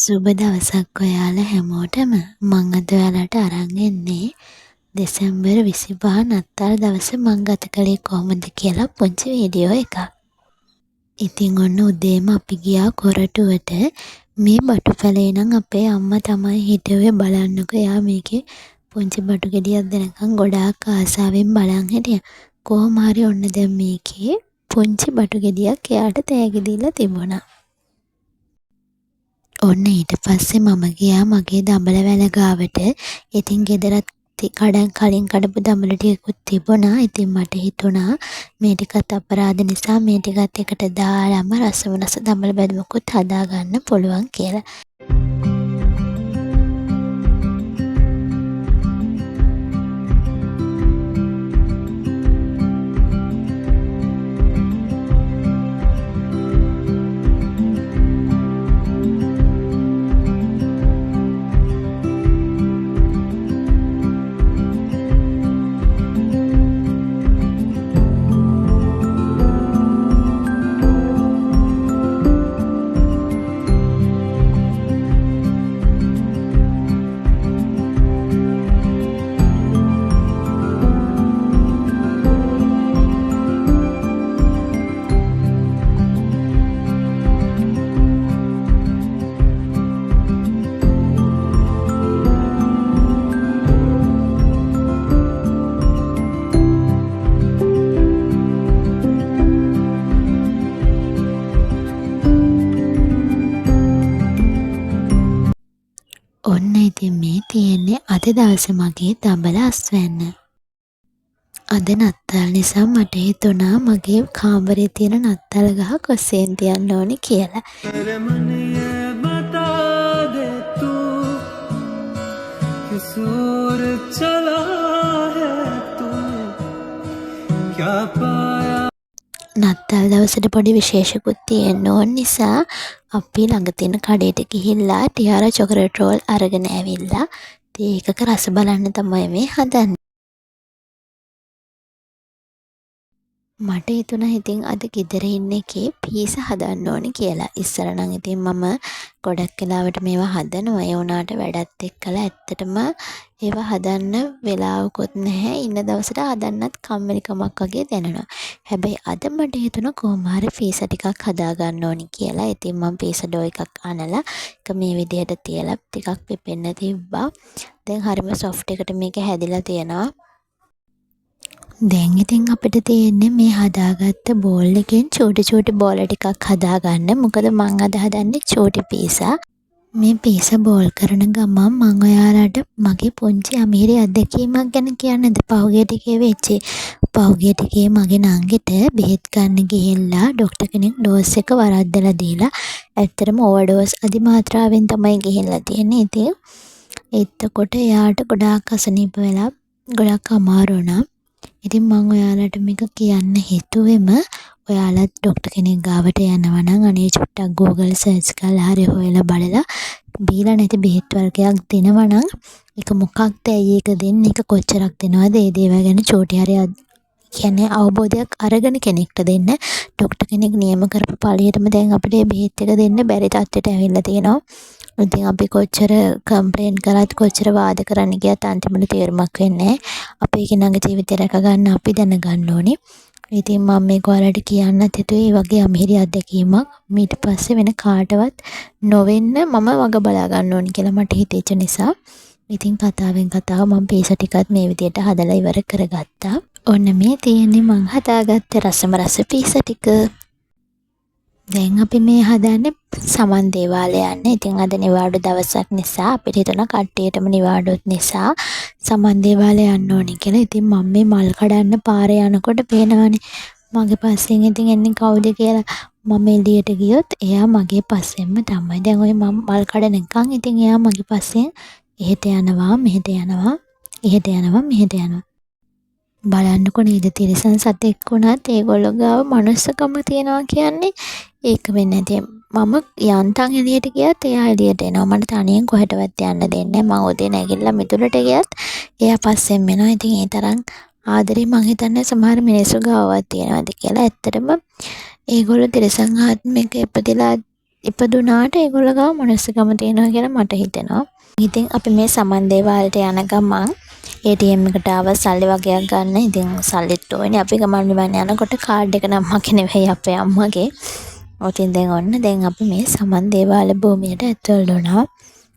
සුබ දවසක් ඔයාලා හැමෝටම. මං අද ඔයාලට අරන් එන්නේ දෙසැම්බර් 25 නත්තල් දවසේ මං ගත කළේ කොහොමද කියලා පුංචි වීඩියෝ එකක්. ඉතින් ඔන්න උදේම අපි ගියා කොරටුවට. මේ බටු පැලේ නම් අපේ අම්මා තමයි හිටියේ බලන්නකෝ. එයා මේකේ පුංචි බටු ගෙඩියක් දෙනකන් ගොඩාක් ආසාවෙන් බලන් හිටියා. කොහොම හරි ඔන්න දැන් මේකේ පුංචි බටු ගෙඩියක් එයාට තෑගි දීලා තිබුණා. ඔන්න ඊට පස්සේ මම ගියා මගේ දඹල වැල ගාවට. ඉතින් ගෙදරත් කලින් කඩපු දඹල ටිකකුත් තිබුණා. ඉතින් මට හිතුණා මේ ටිකත් අපරාධ නිසා මේ ටිකත් එකට දාලාම රසවනස දඹල බැදුමකුත් හදාගන්න පුළුවන් කියලා. ඔන්න ඉතින් මේ තියෙන්නේ අද දවසේ මගේ දඹල අස්වැන්න. අද නත්තල් නිසා මට හිතුණා මගේ කාමරේ තියෙන නත්තල් ගහ කොස්සෙන් තියන්න ඕනි කියලා. නත්තල් දවසට පොඩි විශේෂකුත් තියෙන්න ඕන නිසා අපි ළඟ තියෙන කඩේට ගිහිල්ලා ටියාරා චොකලට් රෝල් අරගෙන ඇවිල්ලා ඒකක රස බලන්න තමයි මේ හදන්නේ. මට හිතුණා ඉතින් අද ගෙදර ඉන්න එකේ පීසා හදන්න ඕනි කියලා. ඉස්සර නම් ඉතින් මම ගොඩක් වෙලාවට මේවා හදනවා. ඒ වුණාට වැඩත් එක්කලා ඇත්තටම ඒවා හදන්න වෙලාවකුත් නැහැ. ඉන්න දවසට හදන්නත් කම්මැලිකමක් වගේ දැනෙනවා. හැබැයි අද මට හිතුණා කොහොම හරි පීසා ටිකක් හදා ගන්න ඕනි කියලා. ඉතින් මම පීසා ඩෝ එකක් අනලා ඒක මේ විදිහට තියලා ටිකක් පිපෙන්න තිබ්බා. දැන් හරිම සොෆ්ට් එකට මේක හැදිලා තියෙනවා. දැන් ඉතින් අපිට තියෙන්නේ මේ හදාගත්ත බෝල් එකෙන් චූටි බෝල ටිකක් හදාගන්න. මොකද මං අද හදන්නේ චූටි පීසා. මේ පීසා බෝල් කරන ගමන් මං ඔයාලට මගේ පුංචි අමීරි අත්දැකීමක් ගැන කියන්නද? පහුගිය ටිකේ වෙච්ච. පහුගිය ටිකේ මගේ නංගිට බෙහෙත් ගන්න ගිහිල්ලා ඩොක්ටර් කෙනෙක් ඩෝස් එක වරද්දලා දීලා ඇත්තටම ඕවර්ඩෝස් අධිමාත්‍රාවෙන් තමයි ගිහිල්ලා තියෙන්නේ. ඉතින් එතකොට එයාට ගොඩාක් අසනීප වෙලා ගොඩාක් අමාරු වුණා. ඉතින් මම ඔයාලට මේක කියන්න හිතුවෙම ඔයාලත් ඩොක්ටර් කෙනෙක් ගාවට යනවා නම් අනේ චුට්ටක් Google සර්ච් කරලා හරි හොයලා බලලා බීලා නැති බෙහෙත් වර්ගයක් දෙනවා නම් ඒක මොකක්ද ඇයි ඒක දෙන්නේ ඒක කොච්චරක් දෙනවද ඒ දේවල් ගැන චෝටි හරි කියන්නේ අවබෝධයක් අරගෙන කෙනෙක්ට දෙන්න. ඩොක්ටර් කෙනෙක් නියම කරපු පළියටම දැන් අපිට මේ බෙහෙත් එක දෙන්න බැරි තත්ත්වයට ඇවිල්ලා තියෙනවා. ඉතින් අපි කොච්චර කම්ප්ලේන් කරත් කොච්චර වාද කරන්න ගියත් අන්තිමට තීරමක් වෙන්නේ නැහැ. අපේ කෙනාගේ ජීවිතය රැක ගන්න අපි දැනගන්න ඕනේ. ඉතින් මම මේක ඔයාලට කියන්නත් හිතුවේ මේ වගේ අමිහිරි අත්දැකීමක් ඊට පස්සේ වෙන කාටවත් නොවෙන්න මම වග බලා ගන්න ඕනේ කියලා මට හිතෙච්ච නිසා. ඉතින් කතාවෙන් කතාව මම පීසා ටිකත් මේ විදිහට හදලා ඉවර කරගත්තා. ඔන්න මේ තියෙන්නේ මං හදාගත්ත රසම රස පීසා ටික. දැන් අපි මේ හදන්නේ සමන් දේවාලය යන්න. ඉතින් අද නිවාඩු දවසක් නිසා අපිට හිතුණා කට්ටියටම නිවාඩුත් නිසා සමන් දේවාලය යන්න ඕනේ කියලා. ඉතින් මම මේ මල් කඩන්න පාරේ යනකොට පේනවනේ මගේ පස්සෙන් ඉතින් එන්නේ කවුද කියලා. මම එළියට ගියොත් එයා මගේ පස්සෙන්ම තමයි. දැන් ඔය මම මල් කඩනකන් ඉතින් එයා මගේ පස්සෙන් එහෙට යනවා මෙහෙට යනවා එහෙට යනවා මෙහෙට යනවා. බලන්නකො නේද තිරිසන් සතෙක් වුණත් ඒගොල්ලෝ ගාව මනුස්සකම තියනවා කියන්නේ ඒක වෙන්නේ නැති. මම යන්තම් එළියට ගියත් එයා එළියට එනවා. මට තනියෙන් කොහෙටවත් යන්න දෙන්නේ නැහැ. මම උදේ නැගිටලා මිදුලට ගියත් එයා පස්සෙන් එනවා. ඉතින් ඒ තරම් ආදරේ මං හිතන්නේ සමහර මිනිස්සු ගාවත් තියෙනවාද කියලා. ඇත්තටම ඒගොල්ලෝ තිරිසන් ආත්මයක ඉපදුනාට ඒගොල්ලෝ ගාව මනුස්සකම තියෙනවා කියලා මට හිතෙනවා. ඉතින් අපි මේ සමන්දේ වාලට යන ගමන් ATM එකට ආව සල්ලි වගේක් ගන්න. ඉතින් සල්ලිත් ඕනේ. අපි ගමන් නිවන් යනකොට කාඩ් එක නම් මගේ නෙවෙයි අපේ අම්මගේ. ඔතින් දැන් අපි මේ සමන්දේ වාල භූමියට ඇතුල් වුණා.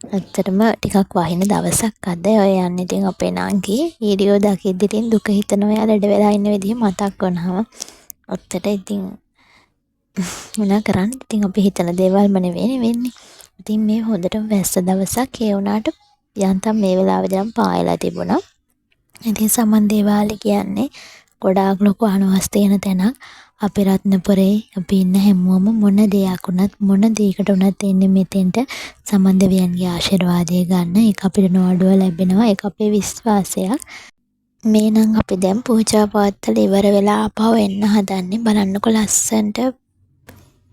ඇත්තටම ටිකක් වහින දවසක් අද ඔය යන්නේ. ඉතින් අපේ නංගි වීඩියෝ දකිද්දි ඉතින් දුක හිතෙන ඔයා ලෙඩ වෙලා ඉන්න විදිහ මතක් වුණාම. ඔත්තට ඉතින් මොනා කරන්නේ? ඉතින් අපි හිතන දේවල්ම නෙවෙයි වෙන්නේ. ඉතින් මේ හොඳටම වැස්ස දවසක් ඒ වුණාට යන්තම් මේ වෙලාවේදී නම් පායලා තිබුණා. ඉතින් සමන්දේ වාලේ කියන්නේ ගොඩාක් ලොකු අණුවස් තියෙන තැනක්. අපේ රත්නපුරේ අපි ඉන්න හැමෝම මොන දෙයක් වුණත් මොන දෙයකට වුණත් එන්නේ මෙතෙන්ට සමන්දවියන්ගේ ආශිර්වාදය ගන්න. ඒක අපිට නොඅඩුව ලැබෙනවා. ඒක අපේ විශ්වාසයක්. මේ නම් අපි දැන් පූජා පවත්වලා ඉවර වෙලා ආපහු එන්න හදන්නේ. බලන්නකො ලස්සන්ට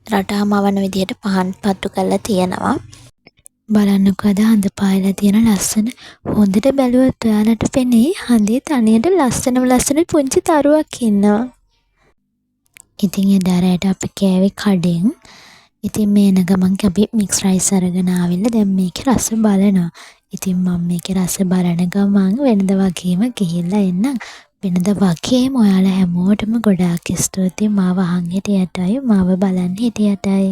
රටාමවන විදියට පහන් පත්තු කරලා තියෙනවා. බලන්නකො අද හඳ පායලා තියෙන ලස්සන. හොඳට බැලුවොත් ඔයාලට පෙනේ හඳේ තනියට ලස්සන පුංචි තරුවක් ඉන්නවා. ඉතින් එදා රැට අපි කෑවේ කඩෙන්. ඉතින් මේ එන ගමන් අපි මික්ස් රයිස් අරගෙන ආවිල්ලා දැන් මේකේ රස බලනවා. ඉතින් මම මේකේ රස බලන ගමන් වෙනද වගේම ගිහිල්ලා එන්නම්. වෙනද වගේම ඔයාලා හැමෝටම ගොඩාක් ස්තුතියි මාව අහන් හිටියටයි මාව බලන් හිටියටයි.